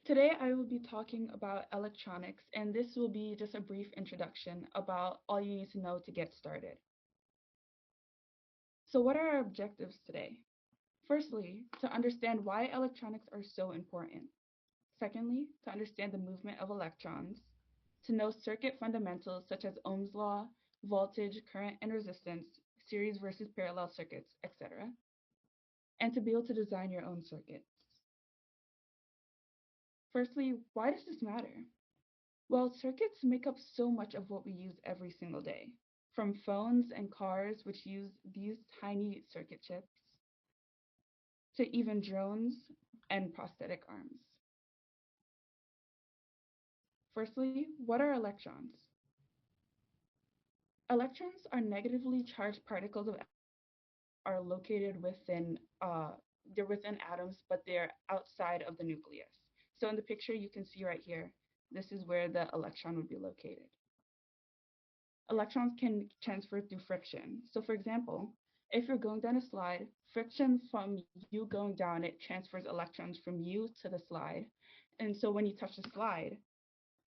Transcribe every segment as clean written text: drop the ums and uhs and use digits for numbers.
Today I will be talking about electronics, and this will be just a brief introduction about all you need to know to get started. So what are our objectives today? Firstly, to understand why electronics are so important. Secondly, to understand the movement of electrons, to know circuit fundamentals such as Ohm's law, voltage, current, and resistance, series versus parallel circuits, etc., and to be able to design your own circuits. Firstly, why does this matter? Well, circuits make up so much of what we use every single day, from phones and cars, which use these tiny circuit chips, to even drones and prosthetic arms. Firstly, what are electrons? Electrons are negatively charged particles of are located within they're within atoms, but they're outside of the nucleus. So in the picture you can see right here, this is where the electron would be located. Electrons can transfer through friction. So for example, if you're going down a slide, friction from you going down, it transfers electrons from you to the slide. And so when you touch the slide,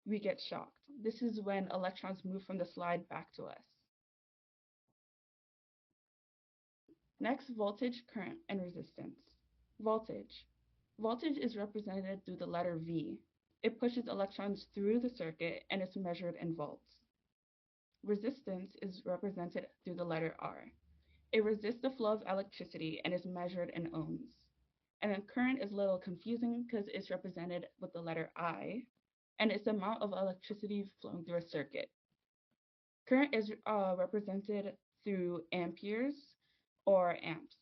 we get shocked. This is when electrons move from the slide back to us. Next, voltage, current, and resistance. Voltage. Voltage is represented through the letter V. It pushes electrons through the circuit and is measured in volts. Resistance is represented through the letter R. It resists the flow of electricity and is measured in ohms. And then current is a little confusing because it's represented with the letter I, and it's the amount of electricity flowing through a circuit. Current is represented through amperes or amps.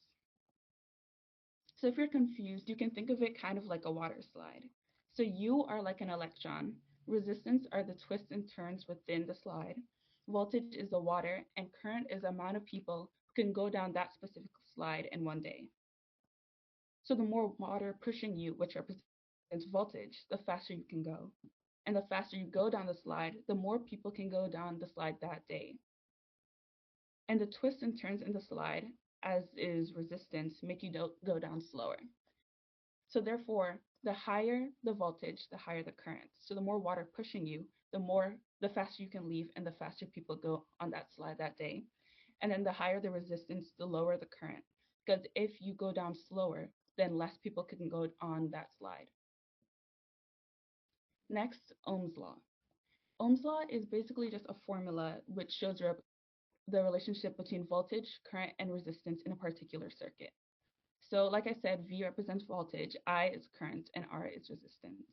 So if you're confused, you can think of it kind of like a water slide. So you are like an electron. Resistance are the twists and turns within the slide. Voltage is the water, and current is the amount of people who can go down that specific slide in one day. So the more water pushing you, which represents voltage, the faster you can go. And the faster you go down the slide, the more people can go down the slide that day. And the twists and turns in the slide, as is resistance, make you go down slower. So therefore, the higher the voltage, the higher the current. So the more water pushing you, the faster you can leave and the faster people go on that slide that day. And then the higher the resistance, the lower the current. Because if you go down slower, then less people can go on that slide. Next, Ohm's law. Ohm's law is basically just a formula which shows the relationship between voltage, current, and resistance in a particular circuit. So like I said, V represents voltage, I is current, and R is resistance.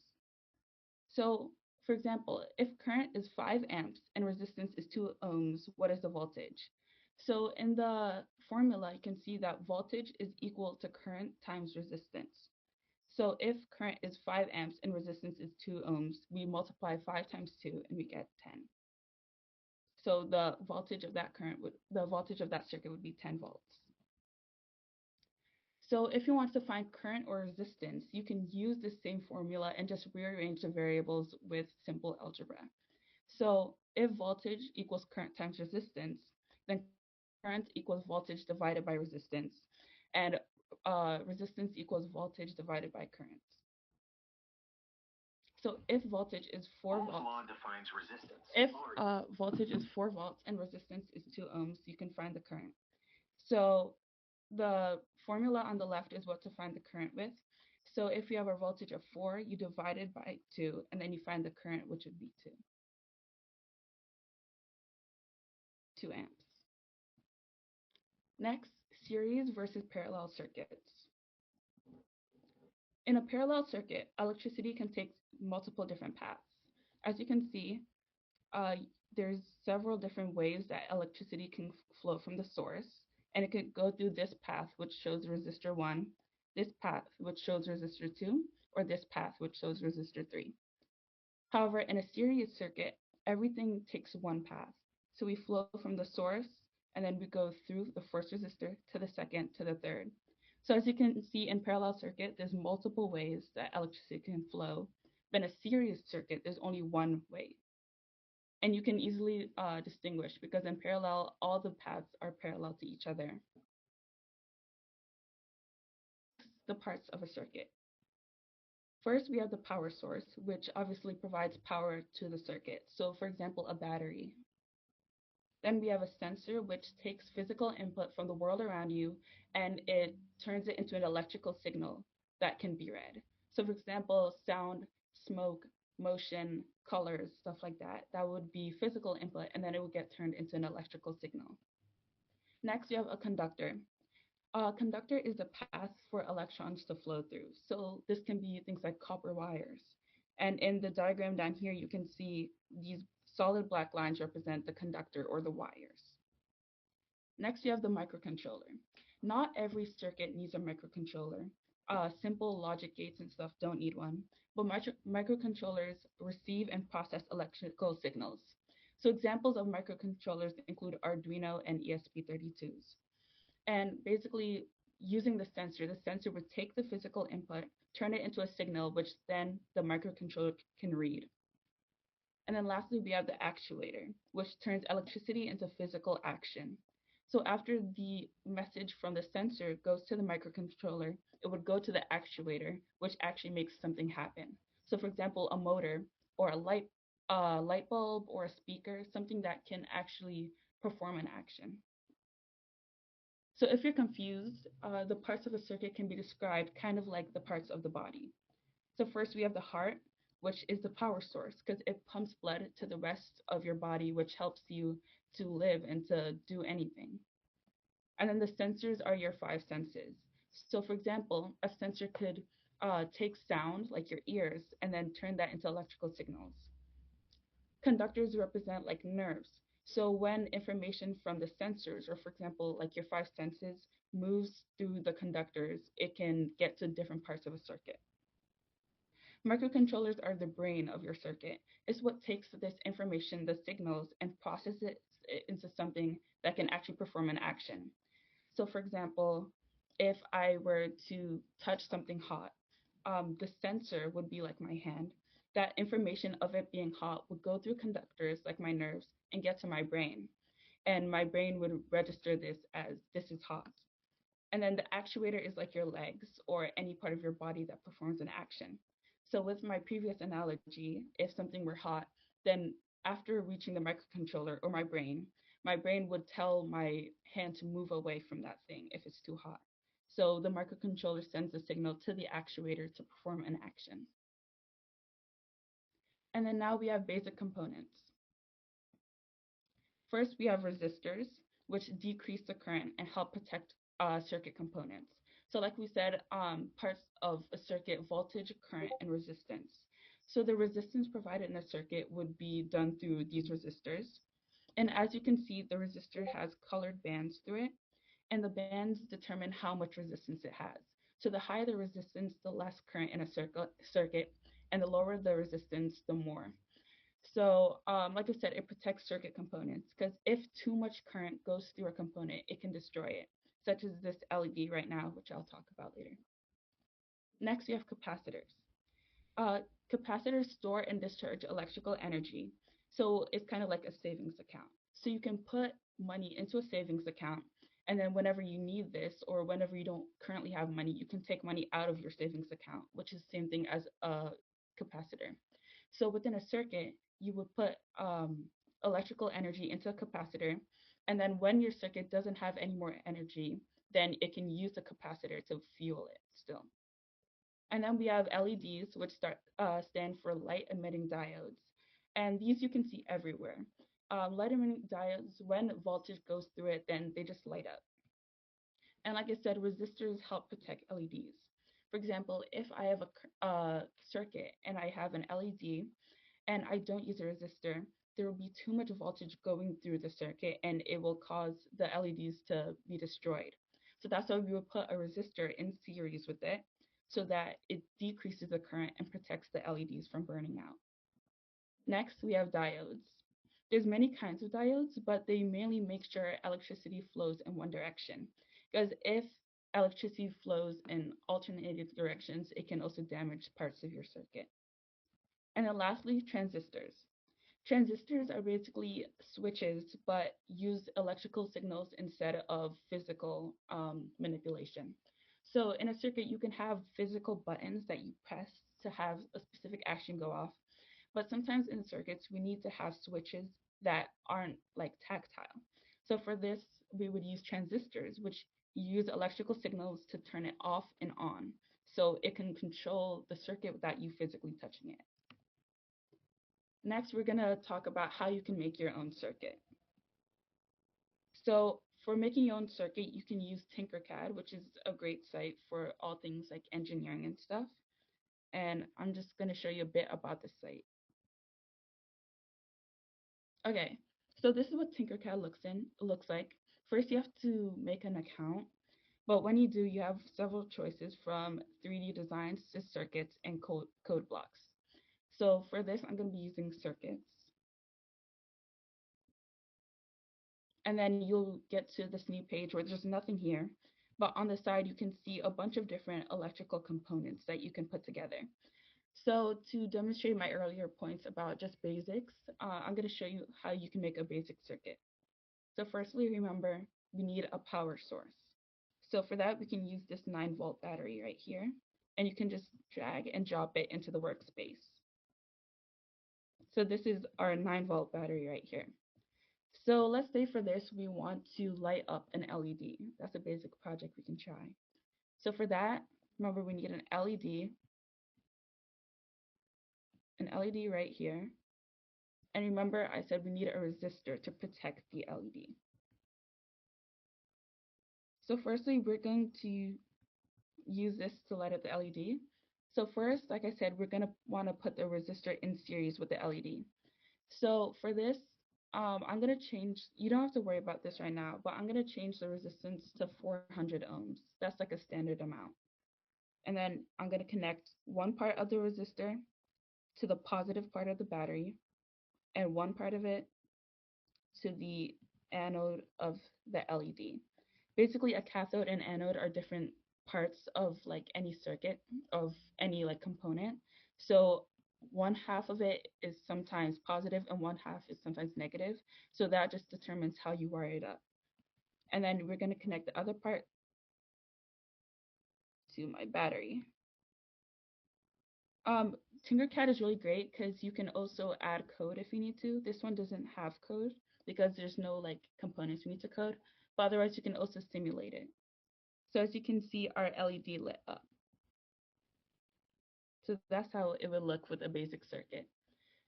So for example, if current is 5 amps and resistance is 2 ohms, what is the voltage? So in the formula, you can see that voltage is equal to current times resistance. So if current is 5 amps and resistance is 2 ohms, we multiply 5 times 2 and we get 10. So the voltage of that circuit would be 10 volts. So if you want to find current or resistance, you can use the same formula and just rearrange the variables with simple algebra. So if voltage equals current times resistance, then current equals voltage divided by resistance, and resistance equals voltage divided by current. So if voltage is 4 volts, law defines resistance. If voltage is 4 volts and resistance is 2 ohms, you can find the current. So the formula on the left is what to find the current with. So if you have a voltage of 4, you divide it by 2, and then you find the current, which would be 2 amps. Next, series versus parallel circuits. In a parallel circuit, electricity can take multiple different paths. As you can see, uh, there's several different ways that electricity can flow from the source, and it could go through this path, which shows resistor 1, this path, which shows resistor 2, or this path, which shows resistor 3. However, in a series circuit, everything takes one path. So we flow from the source, and then we go through the first resistor to the second to the third. So as you can see in parallel circuit, there's multiple ways that electricity can flow. But in a series circuit, there's only one way. And you can easily distinguish because in parallel, all the paths are parallel to each other. The parts of a circuit. First, we have the power source, which obviously provides power to the circuit. So, for example, a battery. Then we have a sensor, which takes physical input from the world around you and it turns it into an electrical signal that can be read. So, for example, sound, smoke, motion, colors, stuff like that. That would be physical input, and then it would get turned into an electrical signal. Next, you have a conductor. A conductor is a path for electrons to flow through. So, this can be things like copper wires. And in the diagram down here, you can see these solid black lines represent the conductor or the wires. Next, you have the microcontroller. Not every circuit needs a microcontroller. Simple logic gates and stuff don't need one, but microcontrollers receive and process electrical signals. So examples of microcontrollers include Arduino and ESP32s. And basically, using the sensor would take the physical input, turn it into a signal, which then the microcontroller can read. And then lastly, we have the actuator, which turns electricity into physical action. So after the message from the sensor goes to the microcontroller, it would go to the actuator, which actually makes something happen. So for example, a motor or light bulb or a speaker, something that can actually perform an action. So if you're confused, the parts of a circuit can be described kind of like the parts of the body. So first we have the heart, which is the power source because it pumps blood to the rest of your body, which helps you to live and to do anything. And then the sensors are your five senses. So for example, a sensor could take sound like your ears and then turn that into electrical signals. Conductors represent like nerves. So when information from the sensors, or for example, like your five senses, moves through the conductors, it can get to different parts of a circuit. Microcontrollers are the brain of your circuit. It's what takes this information, the signals, and processes it into something that can actually perform an action. So, for example, if I were to touch something hot, the sensor would be like my hand. That information of it being hot would go through conductors like my nerves and get to my brain. And my brain would register this as this is hot. And then the actuator is like your legs or any part of your body that performs an action. So with my previous analogy, if something were hot, then after reaching the microcontroller or my brain would tell my hand to move away from that thing if it's too hot. So the microcontroller sends a signal to the actuator to perform an action. And then now we have basic components. First, we have resistors, which decrease the current and help protect circuit components. So like we said, parts of a circuit, voltage, current, and resistance. So the resistance provided in a circuit would be done through these resistors. And as you can see, the resistor has colored bands through it, and the bands determine how much resistance it has. So the higher the resistance, the less current in a circuit, and the lower the resistance, the more. So, like I said, it protects circuit components because if too much current goes through a component, it can destroy it, such as this LED right now, which I'll talk about later. Next, we have capacitors. Uh, Capacitors store and discharge electrical energy. So it's kind of like a savings account. So you can put money into a savings account, and then whenever you need this or whenever you don't currently have money, you can take money out of your savings account, which is the same thing as a capacitor. So within a circuit, you would put electrical energy into a capacitor, and then when your circuit doesn't have any more energy, then it can use the capacitor to fuel it still. And then we have LEDs, which stand for light emitting diodes. And these you can see everywhere. Light emitting diodes, when voltage goes through it, then they just light up. And like I said, resistors help protect LEDs. For example, if I have a circuit and I have an LED and I don't use a resistor, there will be too much voltage going through the circuit and it will cause the LEDs to be destroyed. So that's why we would put a resistor in series with it so that it decreases the current and protects the LEDs from burning out. Next, we have diodes. There's many kinds of diodes, but they mainly make sure electricity flows in one direction. Because if electricity flows in alternating directions, it can also damage parts of your circuit. And then lastly, transistors. Transistors are basically switches, but use electrical signals instead of physical manipulation. So in a circuit, you can have physical buttons that you press to have a specific action go off. But sometimes in circuits, we need to have switches that aren't like tactile. So for this, we would use transistors, which use electrical signals to turn it off and on. So it can control the circuit without you physically touching it. Next, we're going to talk about how you can make your own circuit. So for making your own circuit, you can use Tinkercad, which is a great site for all things like engineering and stuff. And I'm just going to show you a bit about the site. Okay, so this is what Tinkercad looks like. First, you have to make an account, but when you do, you have several choices from 3D designs to circuits and code blocks. So for this, I'm going to be using circuits. And then you'll get to this new page where there's nothing here, but on the side, you can see a bunch of different electrical components that you can put together. So to demonstrate my earlier points about just basics, I'm going to show you how you can make a basic circuit. So firstly, remember, we need a power source. So for that, we can use this 9-volt battery right here, and you can just drag and drop it into the workspace. So this is our 9-volt battery right here. So let's say for this, we want to light up an LED. That's a basic project we can try. So for that, remember we need an LED right here. And remember I said we need a resistor to protect the LED. So firstly, we're going to use this to light up the LED. So first, like I said, we're going to want to put the resistor in series with the LED. So for this, I'm going to change, you don't have to worry about this right now, but I'm going to change the resistance to 400 ohms. That's like a standard amount. And then I'm going to connect one part of the resistor to the positive part of the battery and one part of it to the anode of the LED. Basically, a cathode and anode are different parts of like any circuit, of any like component. So one half of it is sometimes positive and one half is sometimes negative. So that just determines how you wire it up. And then we're going to connect the other part to my battery. Um, Tinkercad is really great because you can also add code if you need to. This one doesn't have code because there's no like components you need to code, but otherwise you can also simulate it. So as you can see, our LED lit up. So that's how it would look with a basic circuit.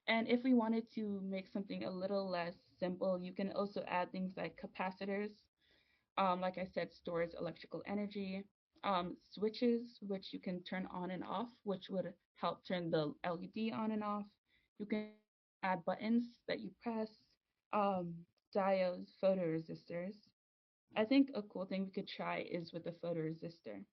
And if we wanted to make something a little less simple, you can also add things like capacitors. Like I said, stores electrical energy. Switches, which you can turn on and off, which would help turn the LED on and off. You can add buttons that you press, um, diodes, photoresistors. I think a cool thing we could try is with the photoresistor.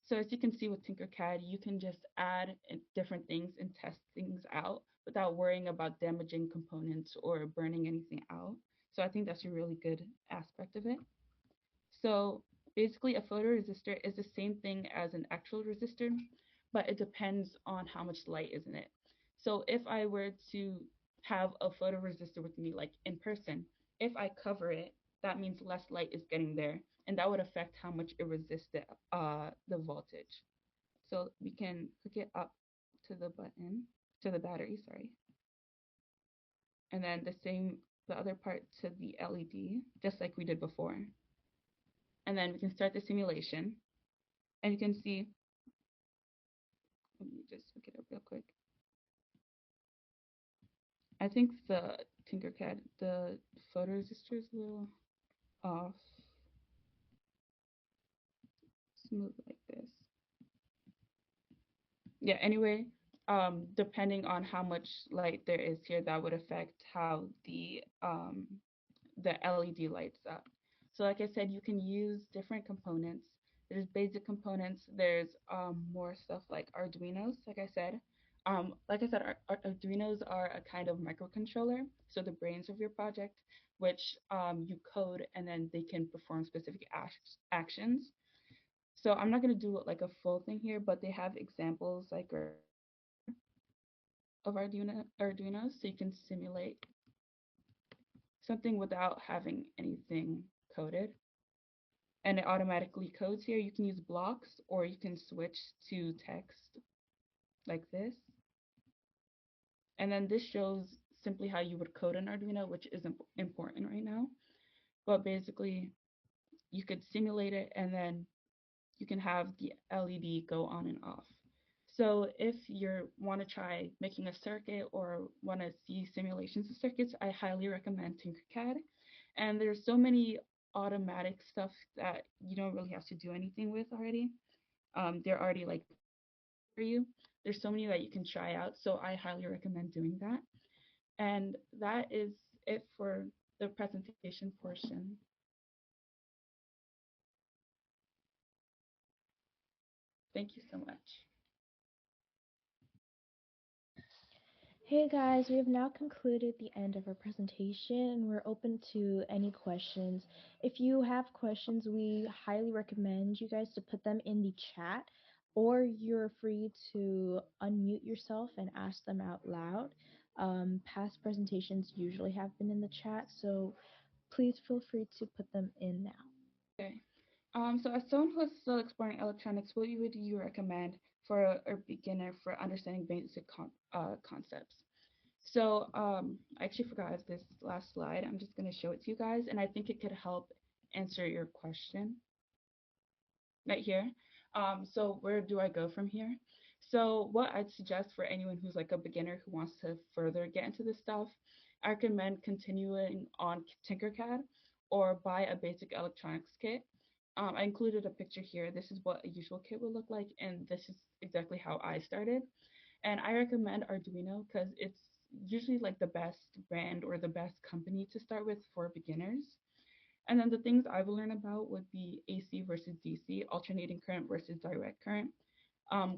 So as you can see with Tinkercad, you can just add different things and test things out without worrying about damaging components or burning anything out. So I think that's a really good aspect of it. So basically a photoresistor is the same thing as an actual resistor, but it depends on how much light is in it. So if I were to have a photoresistor with me like in person, if I cover it, that means less light is getting there, and that would affect how much it resists the voltage. So we can hook it up to the button, to the battery, sorry. And then the other part to the LED, just like we did before. And then we can start the simulation. And you can see, let me just look it up real quick. I think the Tinkercad, the photoresistor is a little off. Smooth like this. Yeah, anyway, depending on how much light there is here, that would affect how the LED lights up. So like I said, you can use different components. There's basic components. There's more stuff like Arduinos, like I said. Arduinos are a kind of microcontroller, so the brains of your project, which you code and then they can perform specific actions. So I'm not going to do like a full thing here, but they have examples like right here of Arduinos, so you can simulate something without having anything coded. And it automatically codes here. You can use blocks or you can switch to text. like this. And then this shows simply how you would code an Arduino, which isn't important right now. But basically, you could simulate it and then you can have the LED go on and off. So if you want to try making a circuit or want to see simulations of circuits, I highly recommend Tinkercad. And there's so many automatic stuff that you don't really have to do anything with already. They're already like for you. There's so many that you can try out. So I highly recommend doing that. And that is it for the presentation portion. Thank you so much. Hey guys, we have now concluded the end of our presentation and we're open to any questions. If you have questions, we highly recommend you guys to put them in the chat or you're free to unmute yourself and ask them out loud. Past presentations usually have been in the chat, so please feel free to put them in now. Okay. So as someone who is still exploring electronics, what would you recommend for a beginner for understanding basic concepts? So I actually forgot this last slide. I'm just going to show it to you guys, and I think it could help answer your question right here. So where do I go from here? So what I'd suggest for anyone who's like a beginner who wants to further get into this stuff, I recommend continuing on Tinkercad or buy a basic electronics kit. I included a picture here. This is what a usual kit would look like, and this is exactly how I started. And I recommend Arduino because it's usually like the best brand or the best company to start with for beginners. And then the things I've learned about would be AC versus DC, alternating current versus direct current,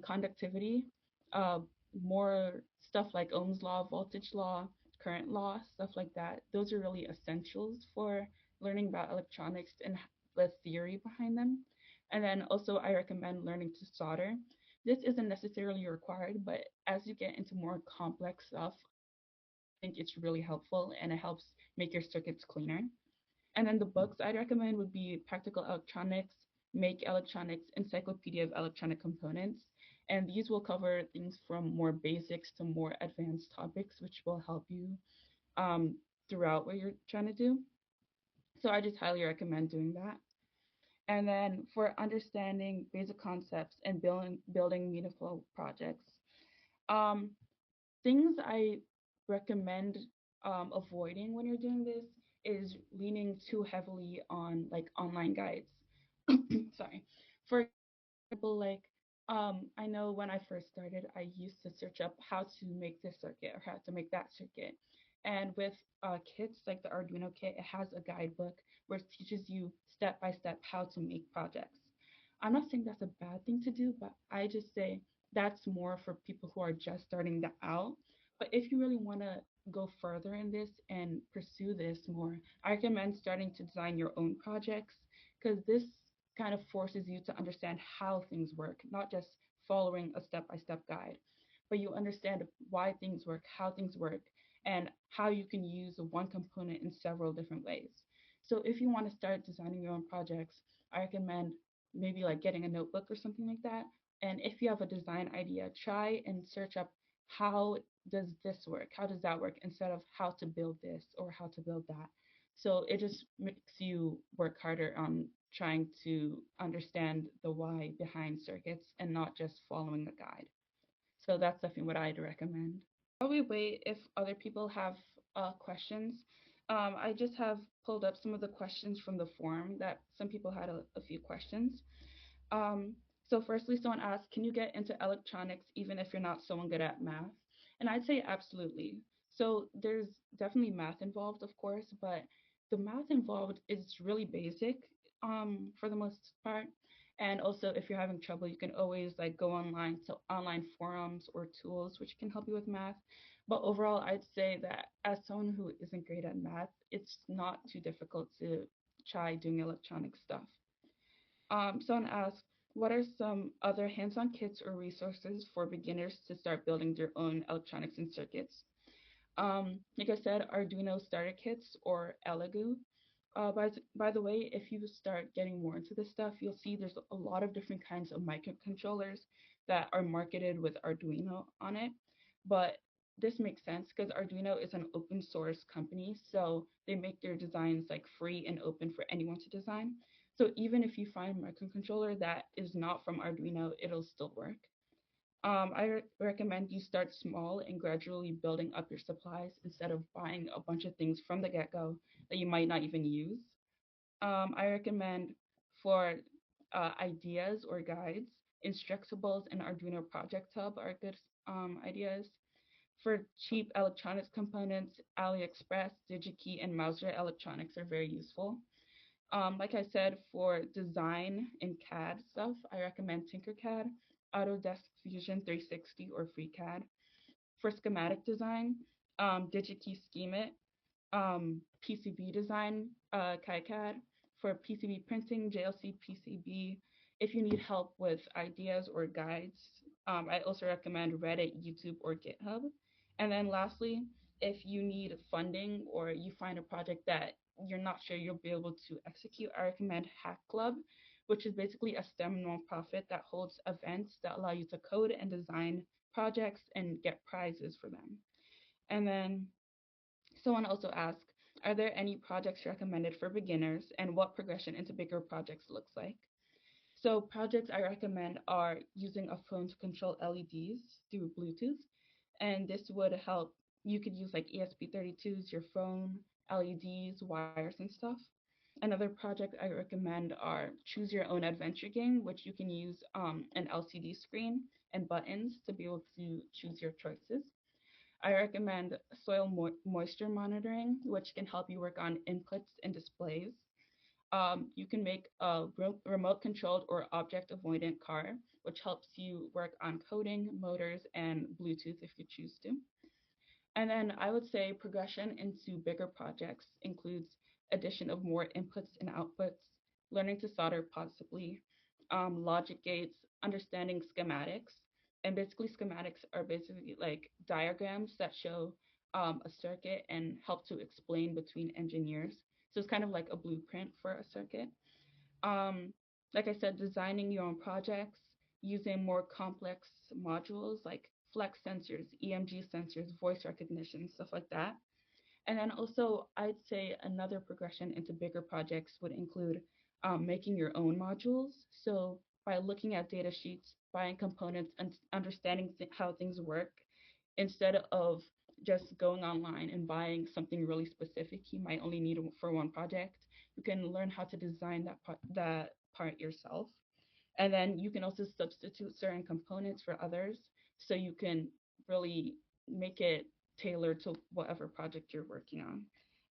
conductivity, uh, more stuff like Ohm's law, voltage law, current law, stuff like that. Those are really essentials for learning about electronics and the theory behind them. And then also, I recommend learning to solder. This isn't necessarily required, but as you get into more complex stuff, I think it's really helpful and it helps make your circuits cleaner. And then the books I'd recommend would be Practical Electronics, Make Electronics, Encyclopedia of Electronic Components. And these will cover things from more basics to more advanced topics, which will help you um, throughout what you're trying to do. So I just highly recommend doing that. And then for understanding basic concepts and building meaningful projects, um, things I recommend avoiding when you're doing this is leaning too heavily on like online guides. Sorry. For example, like I know when I first started, I used to search up how to make this circuit or how to make that circuit. And with kits like the Arduino kit, it has a guidebook where it teaches you step by step how to make projects. I'm not saying that's a bad thing to do, but I just say that's more for people who are just starting that out. But if you really want to go further in this and pursue this more, I recommend starting to design your own projects because this kind of forces you to understand how things work, not just following a step by step guide, but you understand why things work, how things work, and how you can use one component in several different ways. So if you want to start designing your own projects, I recommend maybe like getting a notebook or something like that. And if you have a design idea, try and search up how does this work? How does that work? Instead of how to build this or how to build that. So it just makes you work harder on trying to understand the why behind circuits and not just following a guide. So that's definitely what I'd recommend. While we wait, if other people have questions, I just have pulled up some of the questions from the forum that some people had a few questions. Um, so firstly, someone asked, can you get into electronics even if you're not someone good at math? And I'd say absolutely. So there's definitely math involved, of course, but the math involved is really basic for the most part. And also, if you're having trouble, you can always like go online to online forums or tools which can help you with math. But overall, I'd say that as someone who isn't great at math, it's not too difficult to try doing electronic stuff. Someone asked, what are some other hands-on kits or resources for beginners to start building their own electronics and circuits? Like I said, Arduino starter kits or Elegoo. By the way, if you start getting more into this stuff, you'll see there's a lot of different kinds of microcontrollers. that are marketed with Arduino on it. But this makes sense because Arduino is an open source company, so they make their designs like free and open for anyone to design. So even if you find a microcontroller that is not from Arduino, it'll still work. Recommend you start small and gradually building up your supplies instead of buying a bunch of things from the get go that you might not even use. I recommend for ideas or guides, Instructables and Arduino Project Hub are good ideas. For cheap electronics components, AliExpress, DigiKey, and Mouser Electronics are very useful. Like I said, for design and CAD stuff, I recommend Tinkercad, Autodesk Fusion 360, or FreeCAD. For schematic design, DigiKey Schemit, PCB design, KiCad. For PCB printing, JLC PCB. If you need help with ideas or guides, I also recommend Reddit, YouTube, or GitHub. And then lastly, if you need funding or you find a project that you're not sure you'll be able to execute, I recommend Hack Club, which is basically a STEM nonprofit that holds events that allow you to code and design projects and get prizes for them. And then someone also asked, are there any projects recommended for beginners and what progression into bigger projects looks like? So projects I recommend are using a phone to control LEDs through Bluetooth. And this would help. You could use like ESP32s, your phone, LEDs, wires, and stuff. Another project I recommend are Choose Your Own Adventure Game, which you can use an LCD screen and buttons to be able to choose your choices. I recommend soil moisture monitoring, which can help you work on inputs and displays. You can make a remote controlled or object avoidant car, which helps you work on coding, motors, and Bluetooth if you choose to. And then I would say progression into bigger projects includes addition of more inputs and outputs, learning to solder possibly, logic gates, understanding schematics. And basically, schematics are basically like diagrams that show a circuit and help to explain between engineers. So it's kind of like a blueprint for a circuit. Um, like I said, designing your own projects, using more complex modules like flex sensors, EMG sensors, voice recognition, stuff like that. And then also, I'd say another progression into bigger projects would include making your own modules. So by looking at data sheets, buying components, and understanding how things work, instead of just going online and buying something really specific you might only need for one project, you can learn how to design that part yourself. And then you can also substitute certain components for others so you can really make it tailored to whatever project you're working on.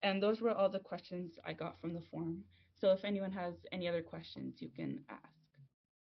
And those were all the questions I got from the forum. So if anyone has any other questions, you can ask.